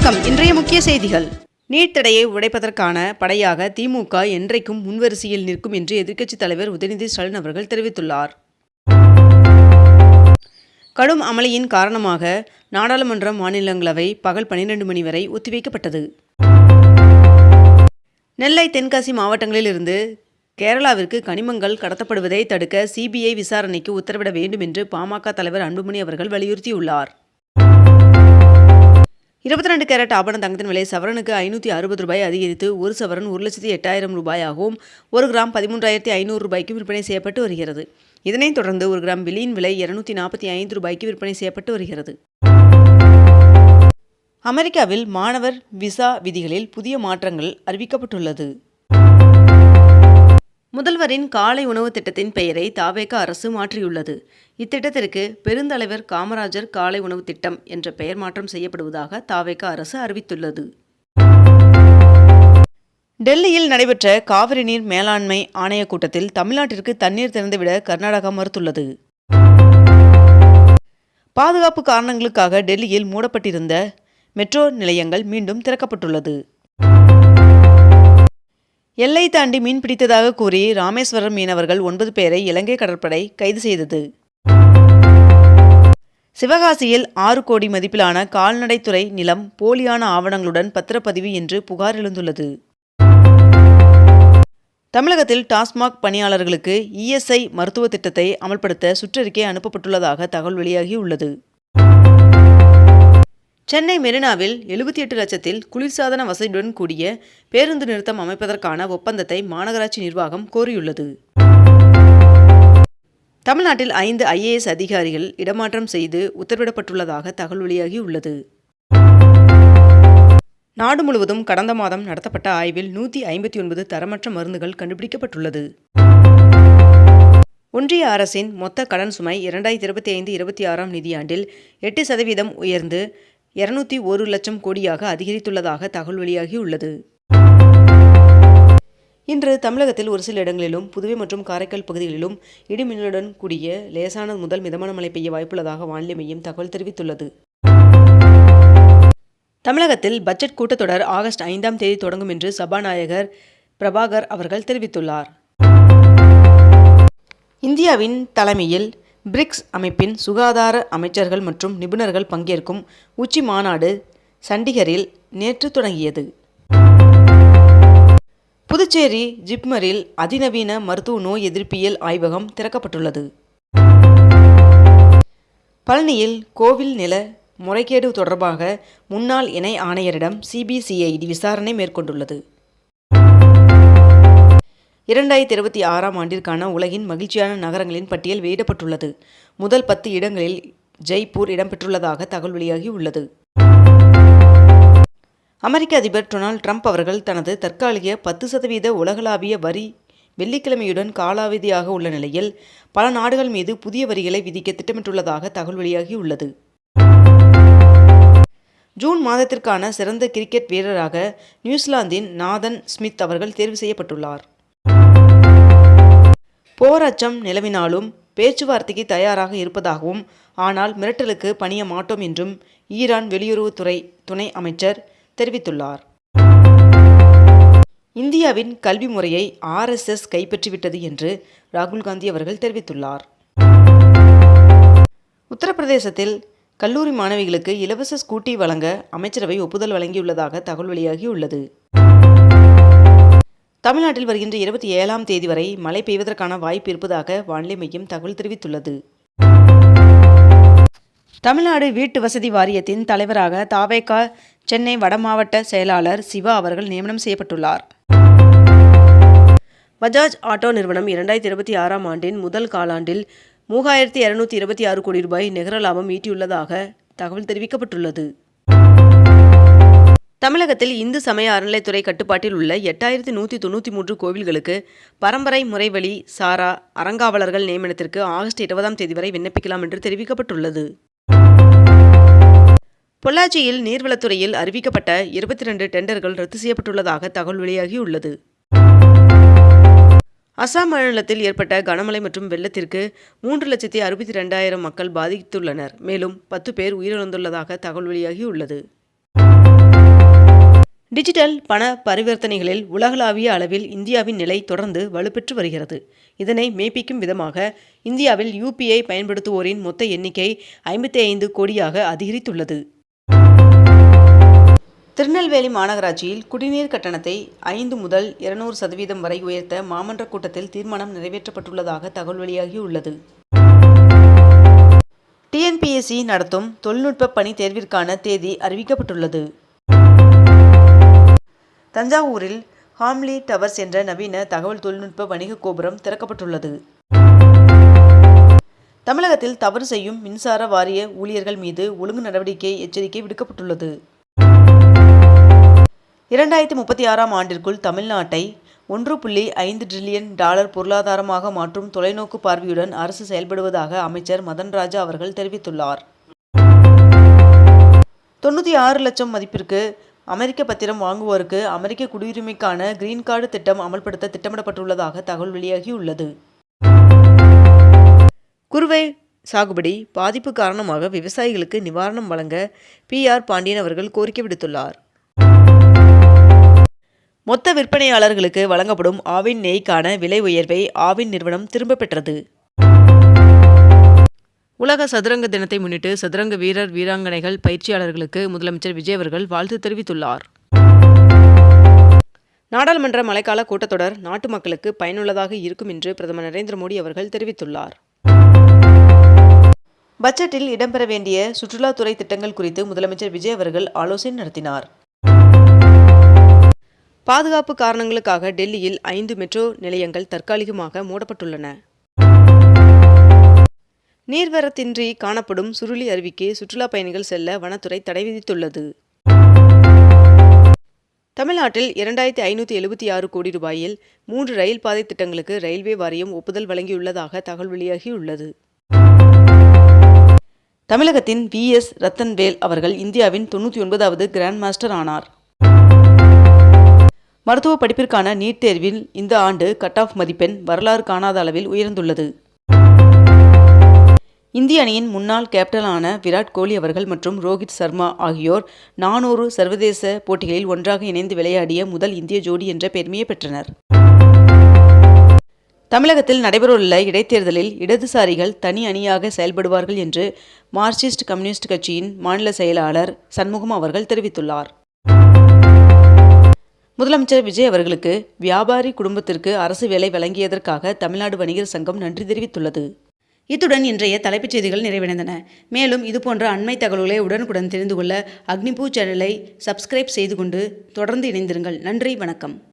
வணக்கம். இன்றைய முக்கிய செய்திகள். நீட் தடையை உடைப்பதற்கான படையாக திமுக என்றைக்கும் முன்வரிசையில் நிற்கும் என்று எதிர்க்கட்சித் தலைவர் உதயநிதி ஸ்டாலின் அவர்கள் தெரிவித்துள்ளார். கடும் அமளியின் காரணமாக நாடாளுமன்ற மாநிலங்களவை பகல் 12 மணி வரை ஒத்திவைக்கப்பட்டது. நெல்லை, தென்காசி மாவட்டங்களில் இருந்து கேரளாவிற்கு கனிமங்கள் கடத்தப்படுவதை தடுக்க சிபிஐ விசாரணைக்கு உத்தரவிட வேண்டும் என்று பாமக தலைவர் அன்புமணி அவர்கள் வலியுறுத்தியுள்ளார். 22 கேரட் ஆபரண தங்கத்தின் விலை சவரனுக்கு 560 ரூபாய் அதிகரித்து ஒரு சவரன் 1,08,000 ரூபாயாகவும் 1 கிராம் 13,500 ரூபாய்க்கும் விற்பனை செய்யப்பட்டு வருகிறது. இதனைத் தொடர்ந்து 1 கிராம் வெள்ளியின் விலை 245 ரூபாய்க்கு விற்பனை செய்யப்பட்டு வருகிறது. அமெரிக்காவில் மாணவர் விசா விதிகளில் புதிய மாற்றங்கள் அறிவிக்கப்பட்டுள்ளது. முதல்வரின் காலை உணவு திட்டத்தின் பெயரை தவேக அரசு மாற்றியுள்ளது. இத்திட்டத்திற்கு பெருந்தலைவர் காமராஜர் காலை உணவு திட்டம் என்ற பெயர் மாற்றம் செய்யப்படுவதாக தவேக அரசு அறிவித்துள்ளது. டெல்லியில் நடைபெற்ற காவிரி நீர் மேலாண்மை ஆணைய கூட்டத்தில் தமிழ்நாட்டிற்கு தண்ணீர் திறந்துவிட கர்நாடகா மறுத்துள்ளது. பாதுகாப்பு காரணங்களுக்காக டெல்லியில் மூடப்பட்டிருந்த மெட்ரோ நிலையங்கள் மீண்டும் திறக்கப்பட்டுள்ளது. எல்லை தாண்டி மீன் பிடித்ததாக கூறி ராமேஸ்வரம் மீனவர்கள் 9 பேரை இலங்கை கடற்படை கைது செய்தது. சிவகாசியில் 6 கோடி மதிப்பிலான கால்நடைத்துறை நிலம் போலியான ஆவணங்களுடன் பத்திரப்பதிவு என்று புகார் எழுந்துள்ளது. தமிழகத்தில் டாஸ்மாக் பணியாளர்களுக்கு இஎஸ்ஐ மருத்துவ திட்டத்தை அமல்படுத்த சுற்றறிக்கை அனுப்பப்பட்டுள்ளதாக தகவல் வெளியாகியுள்ளது. சென்னை மெரினாவில் 78 லட்சத்தில் குளிர்சாதன வசதியுடன் கூடிய பேருந்து நிறுத்தம் அமைப்பதற்கான ஒப்பந்தத்தை மாநகராட்சி நிர்வாகம் கோரியுள்ளது. தமிழ்நாட்டில் 5 IAS அதிகாரிகள் இடமாற்றம் செய்து உத்தரவிடப்பட்டுள்ளதாக தகவல் வெளியாகியுள்ளது. நாடு முழுவதும் கடந்த மாதம் நடத்தப்பட்ட ஆய்வில் 159 தரமற்ற மருந்துகள் கண்டுபிடிக்கப்பட்டுள்ளது. ஒன்றிய அரசின் மொத்த கடன் சுமை 2025-26 நிதியாண்டில் 8% உயர்ந்து 201 லட்சம் கோடியாக அதிகரித்துள்ளதாக தகவல் வெளியாகியுள்ளது. இன்று தமிழகத்தில் ஒரு சில இடங்களிலும் புதுவை மற்றும் காரைக்கால் பகுதிகளிலும் இடிமின்னலுடன் கூடிய லேசான முதல் மிதமான மழை பெய்ய வாய்ப்புள்ளதாக வானிலை மையம் தகவல் தெரிவித்துள்ளது. தமிழகத்தில் பட்ஜெட் கூட்டத்தொடர் ஆகஸ்ட் 5ஆம் தேதி தொடங்கும் என்று சபாநாயகர் பிரபாகர் அவர்கள் தெரிவித்துள்ளார். இந்தியாவின் தலைமையில் பிரிக்ஸ் அமைப்பின் சுகாதார அமைச்சர்கள் மற்றும் நிபுணர்கள் பங்கேற்கும் உச்சி மாநாடு சண்டிகரில் நேற்று தொடங்கியது. புதுச்சேரி ஜிப்மரில் அதிநவீன மருத்துவ நோய் எதிர்ப்பியல் ஆய்வகம் திறக்கப்பட்டுள்ளது. பழனியில் கோவில் நில முறைகேடு தொடர்பாக முன்னாள் இணை ஆணையரிடம் சிபிசிஐடி விசாரணை மேற்கொண்டுள்ளது. 2026ஆம் ஆண்டிற்கான உலகின் மகிழ்ச்சியான நகரங்களின் பட்டியல் வெளியிடப்பட்டுள்ளது. முதல் 10 இடங்களில் ஜெய்ப்பூர் இடம்பெற்றுள்ளதாக தகவல் வெளியாகியுள்ளது. அமெரிக்க அதிபர் டொனால்ட் ட்ரம்ப் அவர்கள் தனது தற்காலிக 10% உலகளாவிய வரி வெள்ளிக்கிழமையுடன் காலாவதியாக உள்ள நிலையில் பல நாடுகள் மீது புதிய வரிகளை விதிக்க திட்டமிட்டுள்ளதாக தகவல் வெளியாகியுள்ளது. ஜூன் மாதத்திற்கான சிறந்த கிரிக்கெட் வீரராக நியூசிலாந்தின் நாதன் ஸ்மித் அவர்கள் தேர்வு செய்யப்பட்டுள்ளார். போர் அச்சம் நிலவினாலும் பேச்சுவார்த்தைக்கு தயாராக இருப்பதாகவும் ஆனால் மிரட்டலுக்கு பணிய மாட்டோம் என்றும் ஈரான் வெளியுறவுத்துறை துணை அமைச்சர் தெரிவித்துள்ளார். இந்தியாவின் கல்வி முறையை RSS கைப்பற்றிவிட்டது என்று ராகுல் காந்தி அவர்கள் தெரிவித்துள்ளார். உத்தரப்பிரதேசத்தில் கல்லூரி மாணவிகளுக்கு இலவச ஸ்கூட்டி வழங்க அமைச்சரவை ஒப்புதல் வழங்கியுள்ளதாக தகவல் வெளியாகியுள்ளது. தமிழ்நாட்டில் வருகின்ற 27ஆம் தேதி வரை மழை பெய்வதற்கான வாய்ப்பு இருப்பதாக வானிலை மையம் தகவல் தெரிவித்துள்ளது. தமிழ்நாடு வீட்டு வசதி வாரியத்தின் தலைவராக தவேக சென்னை வடமாவட்ட செயலாளர் சிவா அவர்கள் நியமனம் செய்யப்பட்டுள்ளார். பஜாஜ் ஆட்டோ நிறுவனம் 2026ஆம் ஆண்டின் முதல் காலாண்டில் 3226 கோடி ரூபாய் நிகர லாபம் ஈட்டியுள்ளதாக தகவல் தெரிவிக்கப்பட்டுள்ளது. தமிழகத்தில் இந்து சமய அறநிலைத்துறை கட்டுப்பாட்டில் உள்ள 8193 கோவில்களுக்கு பரம்பரை முறைவழி சாரா அறங்காவலர்கள் நியமனத்திற்கு ஆகஸ்ட் 20ஆம் தேதி வரை விண்ணப்பிக்கலாம் என்று தெரிவிக்கப்பட்டுள்ளது. பொள்ளாச்சியில் நீர்வளத்துறையில் அறிவிக்கப்பட்ட 22 டெண்டர்கள் ரத்து செய்யப்பட்டுள்ளதாக தகவல் வெளியாகியுள்ளது. அசாம் மாநிலத்தில் ஏற்பட்ட கனமழை மற்றும் வெள்ளத்திற்கு 3,62,000 மக்கள் பாதித்துள்ளனர். மேலும் 10 பேர் உயிரிழந்துள்ளதாக தகவல் வெளியாகியுள்ளது. டிஜிட்டல் பண பரிவர்த்தனைகளில் உலகளாவிய அளவில் இந்தியாவின் நிலை தொடர்ந்து வலுப்பெற்று வருகிறது. இதனை மெய்ப்பிக்கும் விதமாக இந்தியாவில் UPI பயன்படுத்துவோரின் மொத்த எண்ணிக்கை 55 கோடியாக அதிகரித்துள்ளது. திருநெல்வேலி மாநகராட்சியில் குடிநீர் கட்டணத்தை 5 முதல் 200% வரை உயர்த்த மாமன்ற கூட்டத்தில் தீர்மானம் நிறைவேற்றப்பட்டுள்ளதாக தகவல் வெளியாகியுள்ளது. TNPSC நடத்தும் தொழில்நுட்ப பணி தேர்விற்கான தேதி அறிவிக்கப்பட்டுள்ளது. தஞ்சாவூரில் ஹாம்லி டவர்ஸ் என்ற நவீன தகவல் தொழில்நுட்ப வணிக கோபுரம் திறக்கப்பட்டுள்ளது. தமிழகத்தில் தவறு செய்யும் மின்சார வாரிய ஊழியர்கள் மீது ஒழுங்கு நடவடிக்கை எச்சரிக்கை விடுக்கப்பட்டுள்ளது. 2036ஆம் ஆண்டிற்குள் தமிழ்நாட்டை $1.5 டிரில்லியன் பொருளாதாரமாக மாற்றும் தொலைநோக்கு பார்வையுடன் அரசு செயல்படுவதாக அமைச்சர் மதன் ராஜா அவர்கள் தெரிவித்துள்ளார். 96 லட்சம் மதிப்பிற்கு அமெரிக்க பத்திரம் வாங்குவோருக்கு அமெரிக்க குடியுரிமைக்கான கிரீன் கார்டு திட்டம் அமல்படுத்த திட்டமிடப்பட்டுள்ளதாக தகவல் வெளியாகியுள்ளது. குறுவை சாகுபடி பாதிப்பு காரணமாக விவசாயிகளுக்கு நிவாரணம் வழங்க PR பாண்டியன் அவர்கள் கோரிக்கை விடுத்துள்ளார். மொத்த விற்பனையாளர்களுக்கு வழங்கப்படும் ஆவின் நெய்க்கான விலை உயர்வை ஆவின் நிறுவனம் திரும்ப பெற்றது. உலக சதுரங்க தினத்தை முன்னிட்டு சதுரங்க வீரர் வீராங்கனைகள் பயிற்சியாளர்களுக்கு முதலமைச்சர் விஜய் அவர்கள் வாழ்த்து தெரிவித்துள்ளார். நாடாளுமன்ற மழைக்கால கூட்டத்தொடர் நாட்டு மக்களுக்கு பயனுள்ளதாக இருக்கும் என்று பிரதமர் நரேந்திர மோடி அவர்கள் தெரிவித்துள்ளார். பட்ஜெட்டில் இடம்பெற வேண்டிய சுற்றுலாத்துறை திட்டங்கள் குறித்து முதலமைச்சர் விஜய் அவர்கள் ஆலோசனை நடத்தினார். பாதுகாப்பு காரணங்களுக்காக டெல்லியில் 5 மெட்ரோ நிலையங்கள் தற்காலிகமாக மூடப்பட்டுள்ளன. நீர்வரத்தின்றி காணப்படும் சுருளி அருவிக்கு சுற்றுலா பயணிகள் செல்ல வனத்துறை தடை விதித்துள்ளது. தமிழ்நாட்டில் 2576 கோடி ரூபாயில் 3 ரயில் பாதை திட்டங்களுக்கு ரயில்வே வாரியம் ஒப்புதல் வழங்கியுள்ளதாக தகவல் வெளியாகியுள்ளது. தமிழகத்தின் VS ரத்தன்வேல் அவர்கள் இந்தியாவின் 99வது கிராண்ட் மாஸ்டர் ஆனார். மருத்துவ படிப்பிற்கான நீட் தேர்வில் இந்த ஆண்டு கட் ஆஃப் மதிப்பெண் வரலாறு காணாத அளவில் உயர்ந்துள்ளது. இந்திய அணியின் முன்னாள் கேப்டனான விராட் கோலி அவர்கள் மற்றும் ரோஹித் சர்மா ஆகியோர் 400 சர்வதேச போட்டிகளில் ஒன்றாக இணைந்து விளையாடிய முதல் இந்திய ஜோடி என்ற பெருமையை பெற்றனர். தமிழகத்தில் நடைபெறவுள்ள இடைத்தேர்தலில் இடதுசாரிகள் தனி அணியாக செயல்படுவார்கள் என்று மார்க்சிஸ்ட் கம்யூனிஸ்ட் கட்சியின் மாநில செயலாளர் சண்முகம் அவர்கள் தெரிவித்துள்ளார். முதலமைச்சர் விஜய் அவர்களுக்கு வியாபாரி குடும்பத்திற்கு அரசு வேலை வழங்கியதற்காக தமிழ்நாடு வணிகர் சங்கம் நன்றி தெரிவித்துள்ளது. இத்துடன் இன்றைய தலைப்புச் செய்திகள் நிறைவடைந்தன. மேலும் இதுபோன்ற அண்மை தகவல்களை உடனுக்குடன் தெரிந்து கொள்ள அக்னிபூ சேனலை சப்ஸ்கிரைப் செய்து கொண்டு தொடர்ந்து இணைந்திருங்கள். நன்றி, வணக்கம்.